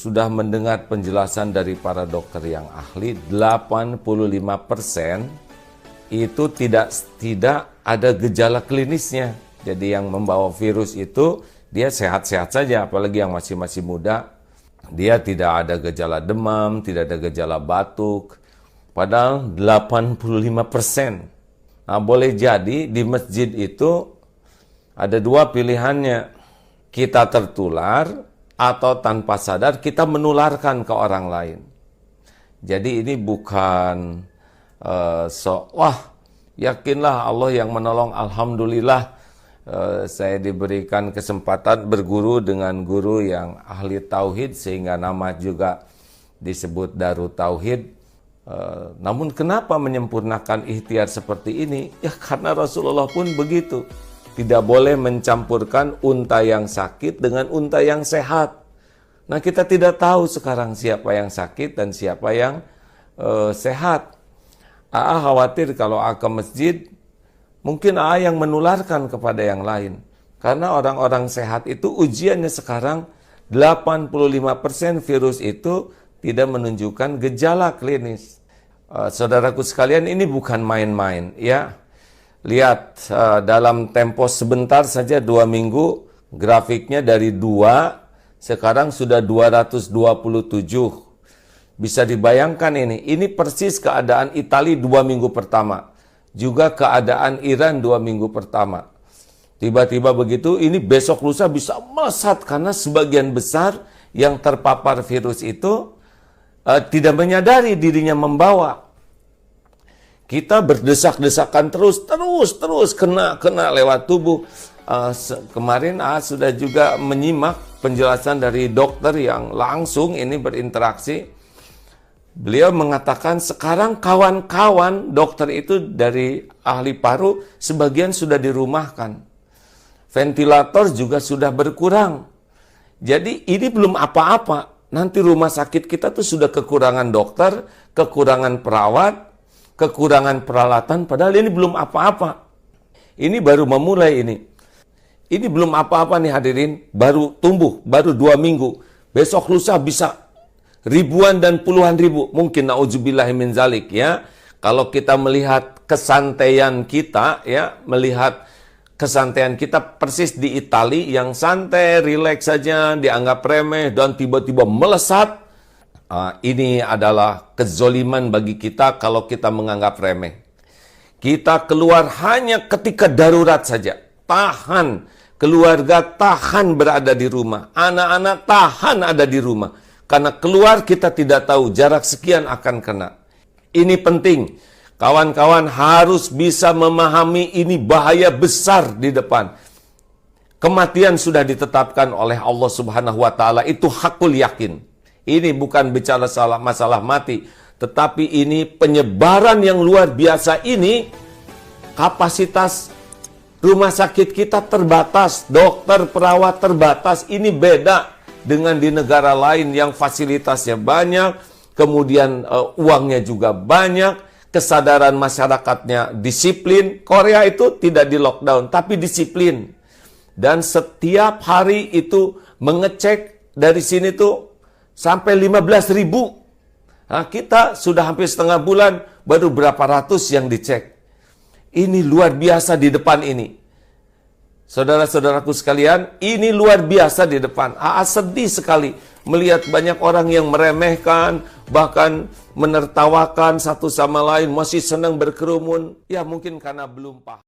sudah mendengar penjelasan dari para dokter yang ahli, 85% itu tidak ada gejala klinisnya. Jadi yang membawa virus itu dia sehat-sehat saja, apalagi yang masih muda. Dia tidak ada gejala demam, tidak ada gejala batuk. Padahal 85%. Nah, boleh jadi di masjid itu ada dua pilihannya. Kita tertular atau tanpa sadar kita menularkan ke orang lain. Jadi ini bukan yakinlah Allah yang menolong, alhamdulillah saya diberikan kesempatan berguru dengan guru yang ahli tauhid sehingga nama juga disebut Darut Tauhid. Namun kenapa menyempurnakan ikhtiar seperti ini? Ya karena Rasulullah pun begitu. Tidak boleh mencampurkan unta yang sakit dengan unta yang sehat. Nah, kita tidak tahu sekarang siapa yang sakit dan siapa yang sehat. Khawatir kalau ke masjid, mungkin yang menularkan kepada yang lain. Karena orang-orang sehat itu ujiannya sekarang 85% virus itu tidak menunjukkan gejala klinis. Saudaraku sekalian, ini bukan main-main ya. Lihat dalam tempo sebentar saja 2 minggu, grafiknya dari 2 sekarang sudah 227. Bisa dibayangkan ini persis keadaan Italia 2 minggu pertama. Juga keadaan Iran 2 minggu pertama. Tiba-tiba begitu, ini besok lusa bisa melesat karena sebagian besar yang terpapar virus itu tidak menyadari dirinya membawa. Kita berdesak-desakan terus kena lewat tubuh. Kemarin sudah juga menyimak penjelasan dari dokter yang langsung ini berinteraksi. Beliau mengatakan sekarang kawan-kawan dokter itu dari ahli paru sebagian sudah dirumahkan. Ventilator juga sudah berkurang. Jadi ini belum apa-apa. Nanti rumah sakit kita tuh sudah kekurangan dokter, kekurangan perawat, kekurangan peralatan, padahal ini belum apa-apa. Ini baru memulai ini. Ini belum apa-apa nih hadirin, baru tumbuh, baru 2 minggu. Besok lusa bisa ribuan dan puluhan ribu, mungkin na'udzubillahi min zalik ya. Kalau kita melihat kesantaian kita ya, melihat kesantaian kita persis di Italia yang santai, rileks saja, dianggap remeh dan tiba-tiba melesat. Ini adalah kezoliman bagi kita kalau kita menganggap remeh. Kita keluar hanya ketika darurat saja. Tahan, keluarga tahan berada di rumah. Anak-anak tahan ada di rumah. Karena keluar kita tidak tahu jarak sekian akan kena. Ini penting. Kawan-kawan harus bisa memahami ini bahaya besar di depan. Kematian sudah ditetapkan oleh Allah Subhanahu wa taala, itu hakul yakin. Ini bukan bicara masalah mati, tetapi ini penyebaran yang luar biasa ini. Kapasitas rumah sakit kita terbatas, dokter, perawat terbatas. Ini beda dengan di negara lain yang fasilitasnya banyak, kemudian uangnya juga banyak, kesadaran masyarakatnya disiplin. Korea itu tidak di lockdown, tapi disiplin. Dan setiap hari itu mengecek dari sini tuh sampai 15.000. Nah, kita sudah hampir setengah bulan, baru berapa ratus yang dicek. Ini luar biasa di depan ini. Saudara-saudaraku sekalian, ini luar biasa di depan. Sedih sekali melihat banyak orang yang meremehkan, bahkan menertawakan satu sama lain, masih senang berkerumun. Ya mungkin karena belum paham.